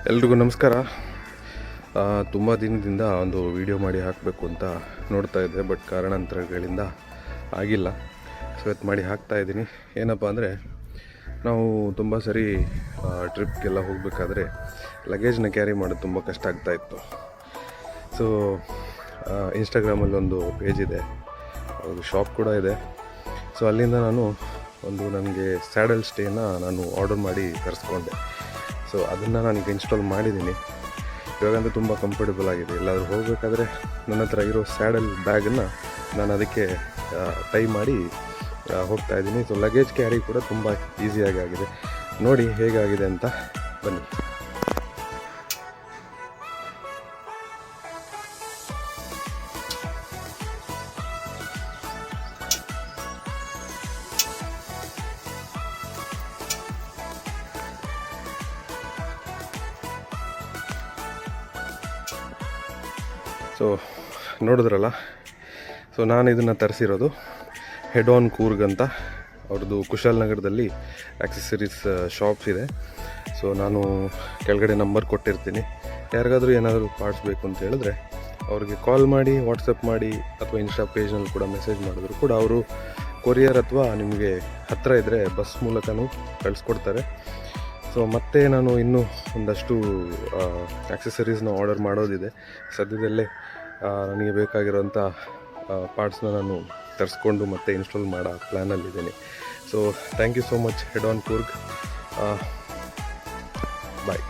ಎಲ್ರಿಗೂ ನಮಸ್ಕಾರ. ತುಂಬ ದಿನದಿಂದ ಒಂದು ವಿಡಿಯೋ ಮಾಡಿ ಹಾಕಬೇಕು ಅಂತ ನೋಡ್ತಾ ಇದ್ದೆ, ಬಟ್ ಕಾರಣಾಂತರಗಳಿಂದ ಆಗಿಲ್ಲ. ಸೊ ಇವತ್ತು ಮಾಡಿ ಹಾಕ್ತಾಯಿದ್ದೀನಿ. ಏನಪ್ಪ ಅಂದರೆ, ನಾವು ತುಂಬ ಸರಿ ಟ್ರಿಪ್ಗೆಲ್ಲ ಹೋಗಬೇಕಾದ್ರೆ ಲಗೇಜ್ನ ಕ್ಯಾರಿ ಮಾಡೋದು ತುಂಬ ಕಷ್ಟ ಆಗ್ತಾಯಿತ್ತು. ಸೊ ಇನ್ಸ್ಟಾಗ್ರಾಮಲ್ಲಿ ಒಂದು ಪೇಜ್ ಇದೆ, ಒಂದು ಶಾಪ್ ಕೂಡ ಇದೆ. ಸೊ ಅಲ್ಲಿಂದ ನಾನು ನನಗೆ ಸ್ಯಾಡಲ್ ಸ್ಟೇನ ನಾನು ಆರ್ಡರ್ ಮಾಡಿ ತರಿಸ್ಕೊಂಡೆ. ಸೊ ಅದನ್ನು ನಾನೀಗ ಇನ್ಸ್ಟಾಲ್ ಮಾಡಿದ್ದೀನಿ. ಇವಾಗಂತೂ ತುಂಬ ಕಂಫರ್ಟಬಲ್ ಆಗಿದೆ. ಎಲ್ಲಾದರೂ ಹೋಗಬೇಕಾದ್ರೆ ನನ್ನ ಹತ್ರ ಇರೋ ಸ್ಯಾಡಲ್ ಬ್ಯಾಗನ್ನು ನಾನು ಅದಕ್ಕೆ ಟೈ ಮಾಡಿ ಹೋಗ್ತಾಯಿದ್ದೀನಿ. ಸೊ ಲಗೇಜ್ ಕ್ಯಾರಿ ಕೂಡ ತುಂಬ ಈಸಿಯಾಗಿ ಆಗಿದೆ. ನೋಡಿ ಹೇಗಾಗಿದೆ ಅಂತ ಬನ್ನಿ. ಸೊ ನೋಡಿದ್ರಲ್ಲ, ಸೊ ನಾನು ಇದನ್ನು ತರಿಸಿರೋದು ಹೆಡ್ ಆನ್ ಕೂರ್ಗ್ ಅಂತ. ಅವ್ರದ್ದು ಕುಶಾಲನಗರದಲ್ಲಿ ಆಕ್ಸೆಸರೀಸ್ ಶಾಪ್ಸ್ ಇದೆ. ಸೊ ನಾನು ಕೆಳಗಡೆ ನಂಬರ್ ಕೊಟ್ಟಿರ್ತೀನಿ. ಯಾರಿಗಾದರೂ ಏನಾದರೂ ಪಾರ್ಟ್ಸ್ ಬೇಕು ಅಂತ ಹೇಳಿದ್ರೆ ಅವ್ರಿಗೆ ಕಾಲ್ ಮಾಡಿ, ವಾಟ್ಸಪ್ ಮಾಡಿ, ಅಥವಾ ಇನ್ಸ್ಟಾ ಪೇಜ್ನಲ್ಲಿ ಕೂಡ ಮೆಸೇಜ್ ಮಾಡಿದ್ರು ಕೂಡ ಅವರು ಕೊರಿಯರ್ ಅಥವಾ ನಿಮಗೆ ಹತ್ತಿರ ಇದ್ದರೆ ಬಸ್ ಮೂಲಕನೂ ಕಳಿಸ್ಕೊಡ್ತಾರೆ. ಸೊ ಮತ್ತೆ ನಾನು ಇನ್ನೂ ಒಂದಷ್ಟು ಆಕ್ಸೆಸರೀಸ್ನ ಆರ್ಡರ್ ಮಾಡೋದಿದೆ. ಸದ್ಯದಲ್ಲೇ ನನಗೆ ಬೇಕಾಗಿರೋಂಥ ಪಾರ್ಟ್ಸ್ನ ನಾನು ತರಿಸ್ಕೊಂಡು ಮತ್ತೆ ಇನ್ಸ್ಟಾಲ್ ಮಾಡೋ ಪ್ಲ್ಯಾನಲ್ಲಿದ್ದೀನಿ. So thank you so much head on Coorg. Bye.